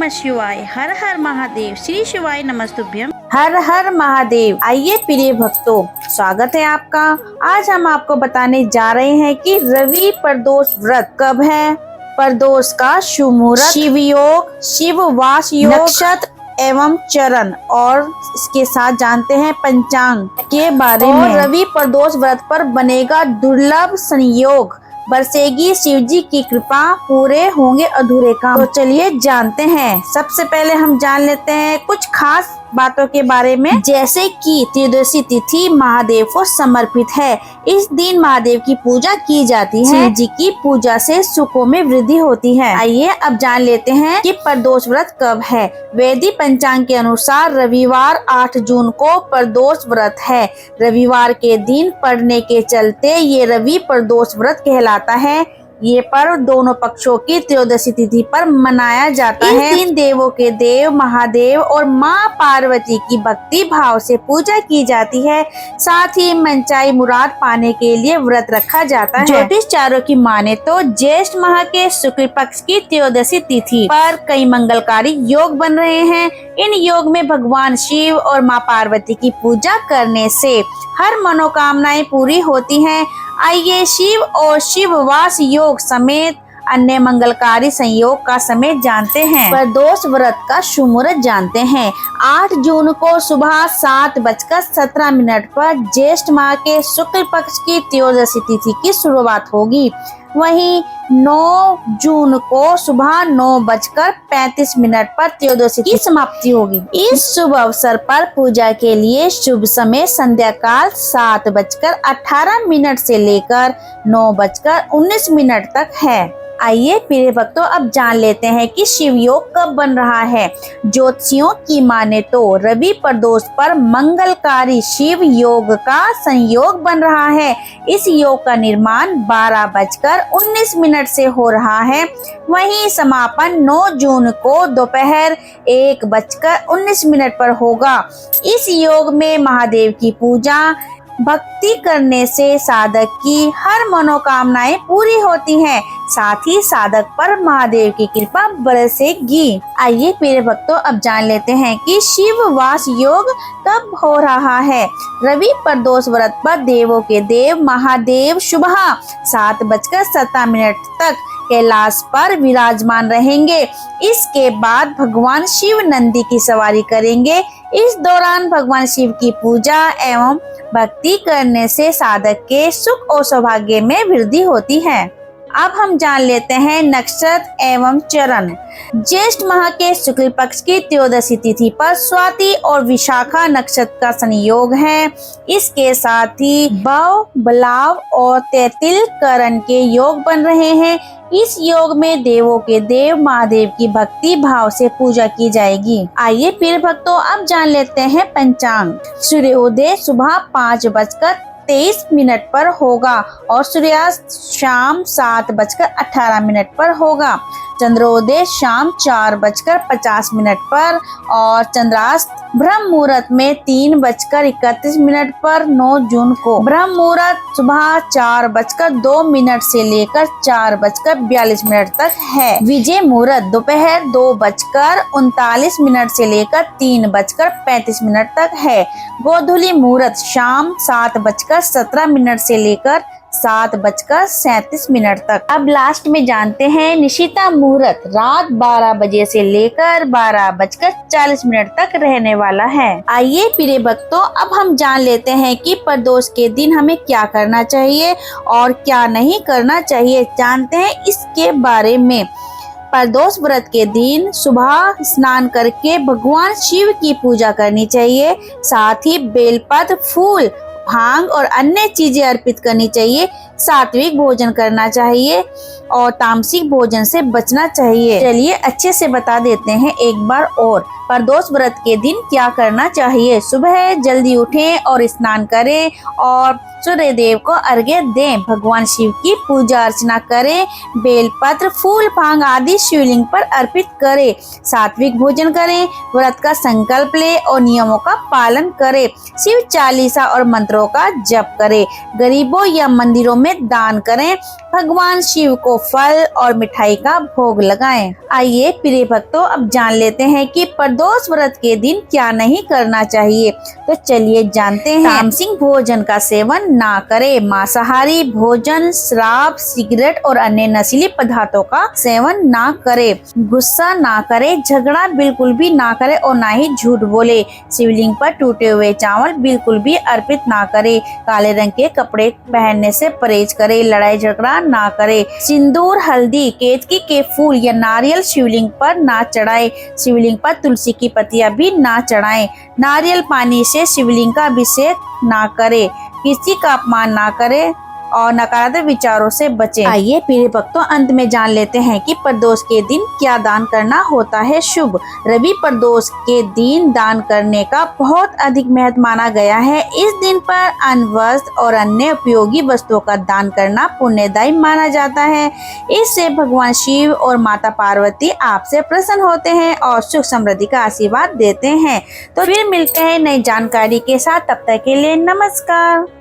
नमः शिवाय। हर हर महादेव। श्री शिवाय नमस्तुभ्यम। हर हर महादेव। आइए प्रिय भक्तों, स्वागत है आपका। आज हम आपको बताने जा रहे हैं कि रवि प्रदोष व्रत कब है। प्रदोष का शुभ मुहूर्त, शिव योग, शिव वास योग, नक्षत्र एवं चरण और इसके साथ जानते हैं पंचांग के बारे में। रवि प्रदोष व्रत पर बनेगा दुर्लभ संयोग, बरसेगी शिवजी की कृपा, पूरे होंगे अधूरे काम। तो चलिए जानते हैं। सबसे पहले हम जान लेते हैं कुछ खास बातों के बारे में, जैसे कि त्रयोदशी तिथि महादेव को समर्पित है। इस दिन महादेव की पूजा की जाती है। शिव जी की पूजा से सुखों में वृद्धि होती है। आइए अब जान लेते हैं कि प्रदोष व्रत कब है। वैदिक पंचांग के अनुसार रविवार 8 जून को प्रदोष व्रत है। रविवार के दिन पड़ने के चलते ये रवि प्रदोष व्रत कहलाता है। ये पर्व दोनों पक्षों की त्रयोदशी तिथि पर मनाया जाता है। इस दिन देवों के देव महादेव और माँ पार्वती की भक्ति भाव से पूजा की जाती है। साथ ही मनचाही मुराद पाने के लिए व्रत रखा जाता है। ज्योतिषचारों की माने तो ज्येष्ठ माह के शुक्ल पक्ष की त्रयोदशी तिथि पर कई मंगलकारी योग बन रहे हैं। इन योग में भगवान शिव और माँ पार्वती की पूजा करने से हर मनोकामनाएं पूरी होती हैं। आइए शिव और शिववास योग समेत अन्य मंगलकारी संयोग का समय जानते हैं। प्रदोष व्रत का शुभ मुहूर्त जानते हैं। 8 जून को सुबह 7:17 पर ज्येष्ठ माह के शुक्ल पक्ष की त्रयोदशी तिथि की शुरुआत होगी। वहीं 9 जून को सुबह 9:35 पर त्रयोदशी की समाप्ति होगी। इस शुभ अवसर पर पूजा के लिए शुभ समय संध्या काल 7:18 से लेकर 9:19 तक है। आइए प्रिय भक्तों, अब जान लेते हैं कि शिव योग कब बन रहा है। ज्योतिषियों की माने तो रवि प्रदोष पर मंगलकारी शिव योग का संयोग बन रहा है। इस योग का निर्माण 12:19 से हो रहा है। वहीं समापन 9 जून को दोपहर 1:19 पर होगा। इस योग में महादेव की पूजा भक्ति करने से साधक की हर मनोकामनाएं पूरी होती हैं। साथ ही साधक पर महादेव की कृपा बरसेगी। आइए प्रिय भक्तों, अब जान लेते हैं कि शिव वास योग कब हो रहा है। रवि प्रदोष व्रत पर देवों के देव महादेव सुबह 7:17 तक कैलाश पर विराजमान रहेंगे। इसके बाद भगवान शिव नंदी की सवारी करेंगे। इस दौरान भगवान शिव की पूजा एवं भक्ति करने से साधक के सुख और सौभाग्य में वृद्धि होती है। अब हम जान लेते हैं नक्षत्र एवं चरण। ज्येष्ठ माह के शुक्ल पक्ष की त्रयोदशी तिथि पर स्वाति और विशाखा नक्षत्र का संयोग है। इसके साथ ही भव, बलाव और तैतिल करण के योग बन रहे हैं। इस योग में देवों के देव महादेव की भक्ति भाव से पूजा की जाएगी। आइए प्रिय भक्तों, अब जान लेते हैं पंचांग। सूर्योदय सुबह 5:23 पर होगा और सूर्यास्त शाम 7:18 पर होगा। चंद्रोदय शाम 4:50 पर और चंद्रास्त ब्रह्म मुहूर्त में 3:31 पर 9 जून को। ब्रह्म मुहूर्त सुबह 4:02 से लेकर 4:42 तक है। विजय मुहूर्त दोपहर 2:39 से लेकर 3:35 तक है। गोधूली मुहूर्त शाम 7:17 से लेकर 7:37 तक। अब लास्ट में जानते हैं निशिता मुहूर्त रात 12 बजे से लेकर 12:40 तक रहने वाला है। आइए प्रिय भक्तों, अब हम जान लेते हैं कि प्रदोष के दिन हमें क्या करना चाहिए और क्या नहीं करना चाहिए। जानते हैं इसके बारे में। प्रदोष व्रत के दिन सुबह स्नान करके भगवान शिव की पूजा करनी चाहिए। साथ ही बेलपत्र, फूल, भांग और अन्य चीजें अर्पित करनी चाहिए। सात्विक भोजन करना चाहिए और तामसिक भोजन से बचना चाहिए। चलिए अच्छे से बता देते हैं एक बार और। प्रदोष व्रत के दिन क्या करना चाहिए? सुबह जल्दी उठें और स्नान करें और सूर्य देव को अर्घ्य दें। भगवान शिव की पूजा अर्चना करें। बेलपत्र, फूल, भांग आदि शिवलिंग पर अर्पित करें। सात्विक भोजन करें। व्रत का संकल्प लें और नियमों का पालन करें। शिव चालीसा और मंत्रों का जप करें। गरीबों या मंदिरों में दान करें। भगवान शिव को फल और मिठाई का भोग लगाएं। आइए प्रिय भक्तों, अब जान लेते हैं कि प्रदोष व्रत के दिन क्या नहीं करना चाहिए। तो चलिए जानते हैं। तामसिक भोजन का सेवन ना करें। मांसाहारी भोजन, शराब, सिगरेट और अन्य नशीले पदार्थों का सेवन ना करें। गुस्सा ना करें। झगड़ा बिल्कुल भी ना करें और ना ही झूठ बोले। शिवलिंग पर टूटे हुए चावल बिल्कुल भी अर्पित ना करें। काले रंग के कपड़े पहनने से परहेज करें। लड़ाई झगड़ा ना करें। सिंदूर, हल्दी, केतकी के फूल या नारियल शिवलिंग पर ना चढ़ाएं। शिवलिंग पर तुलसी की पत्तियां भी ना चढ़ाएं। नारियल पानी से शिवलिंग का अभिषेक ना करें। किसी का अपमान ना करें और नकारात्मक विचारों से बचें। आइए प्रिय भक्तों, अंत में जान लेते हैं कि प्रदोष के दिन क्या दान करना होता है शुभ। रवि प्रदोष के दिन दान करने का बहुत अधिक महत्व माना गया है। इस दिन पर अन्न, वस्त्र और अन्य उपयोगी वस्तुओं का दान करना पुण्यदायी माना जाता है। इससे भगवान शिव और माता पार्वती आपसे प्रसन्न होते हैं और सुख समृद्धि का आशीर्वाद देते हैं। तो फिर मिलते हैं नई जानकारी के साथ। तब तक के लिए नमस्कार।